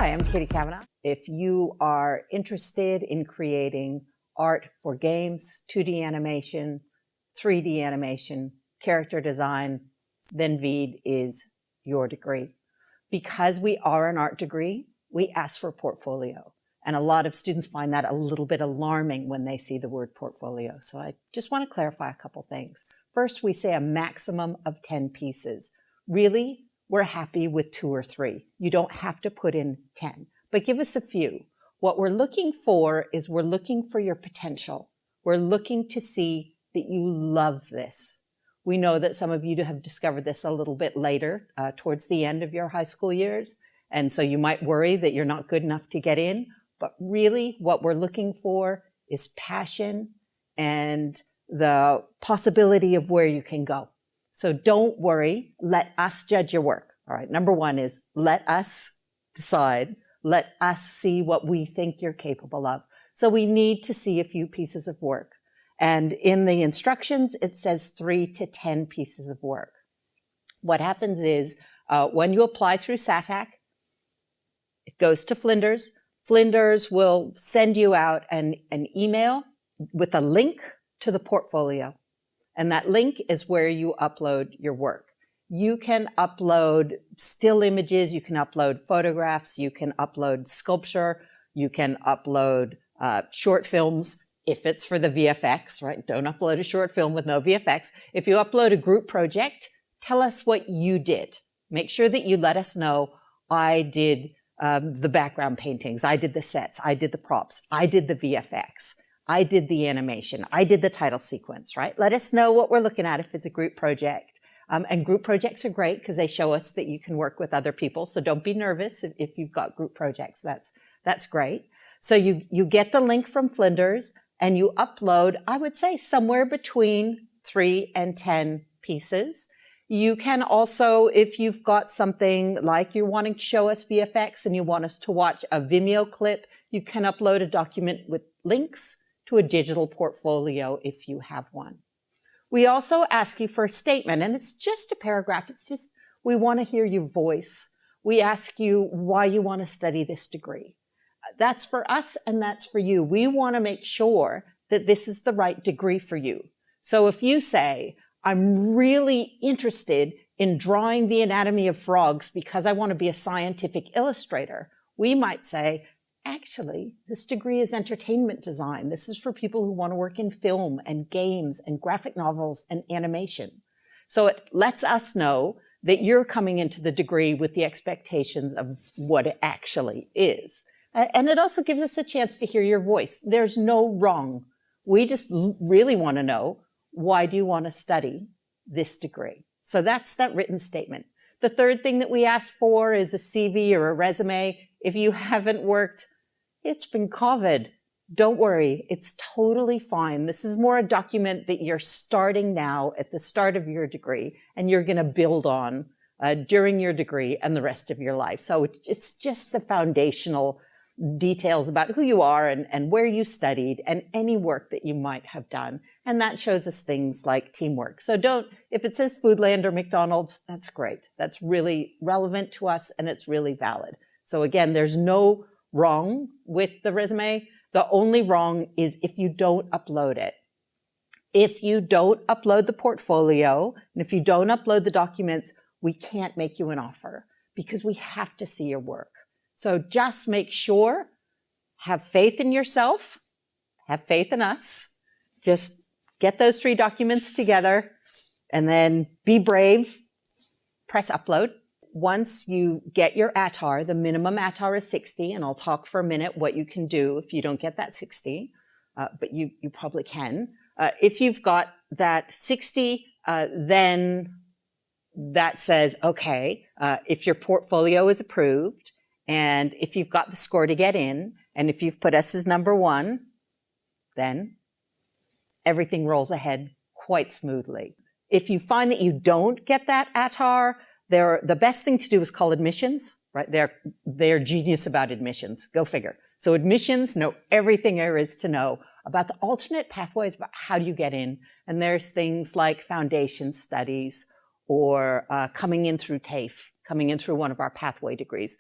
Hi, I'm Katie Kavanaugh. If you are interested in creating art for games, 2D animation, 3D animation, character design, then VEED is your degree. Because we are an art degree, we ask for a portfolio. And a lot of students find that a little bit alarming when they see the word portfolio. So I just want to clarify a couple things. First, we say a maximum of 10 pieces. Really, we're happy with 2 or 3. You don't have to put in 10, but give us a few. What we're looking for is we're looking for your potential. We're looking to see that you love this. We know that some of you have discovered this a little bit later, towards the end of your high school years. And so you might worry that you're not good enough to get in. But really, what we're looking for is passion and the possibility of where you can go. So don't worry. Let us judge your work. All right. Number one is let us decide. Let us see what we think you're capable of. So we need to see a few pieces of work. And in the instructions, it says 3 to 10 pieces of work. What happens is when you apply through SATAC, it goes to Flinders. Flinders will send you out an email with a link to the portfolio. And that link is where you upload your work. You can upload still images, you can upload photographs, you can upload sculpture, you can upload short films if it's for the VFX, right? Don't upload a short film with no VFX. If you upload a group project, tell us what you did. Make sure that you let us know, I did the background paintings, I did the sets, I did the props, I did the VFX. I did the animation. I did the title sequence, right? Let us know what we're looking at if it's a group project. And group projects are great because they show us that you can work with other people. So don't be nervous if you've got group projects. That's great. So you get the link from Flinders and you upload, I would say, somewhere between 3 and 10 pieces. You can also, if you've got something like you're wanting to show us VFX and you want us to watch a Vimeo clip, you can upload a document with links to a digital portfolio if you have one. We also ask you for a statement, and it's just a paragraph. It's just, we want to hear your voice. We ask you why you want to study this degree. That's for us and that's for you. We want to make sure that this is the right degree for you. So if you say, I'm really interested in drawing the anatomy of frogs because I want to be a scientific illustrator, we might say, actually, this degree is entertainment design. This is for people who want to work in film and games and graphic novels and animation. So it lets us know that you're coming into the degree with the expectations of what it actually is. And it also gives us a chance to hear your voice. There's no wrong. We just really want to know, why do you want to study this degree? So that's that written statement. The third thing that we ask for is a CV or a resume. If you haven't worked, it's been COVID. Don't worry. It's totally fine. This is more a document that you're starting now at the start of your degree and you're going to build on during your degree and the rest of your life. So it's just the foundational details about who you are and where you studied and any work that you might have done. And that shows us things like teamwork. So if it says Foodland or McDonald's, that's great. That's really relevant to us and it's really valid. So again, there's no wrong with the resume. The only wrong is if you don't upload it. If you don't upload the portfolio, and if you don't upload the documents, we can't make you an offer because we have to see your work. So just make sure, have faith in yourself, have faith in us. Just get those 3 documents together and then be brave, press upload. Once you get your ATAR, the minimum ATAR is 60, and I'll talk for a minute what you can do if you don't get that 60, but you probably can. If you've got that 60, then that says, okay, if your portfolio is approved, and if you've got the score to get in, and if you've put us as number 1, then everything rolls ahead quite smoothly. If you find that you don't get that ATAR, the best thing to do is call admissions, right? They're genius about admissions. Go figure. So admissions know everything there is to know about the alternate pathways, about how do you get in. And there's things like foundation studies or coming in through TAFE, coming in through one of our pathway degrees.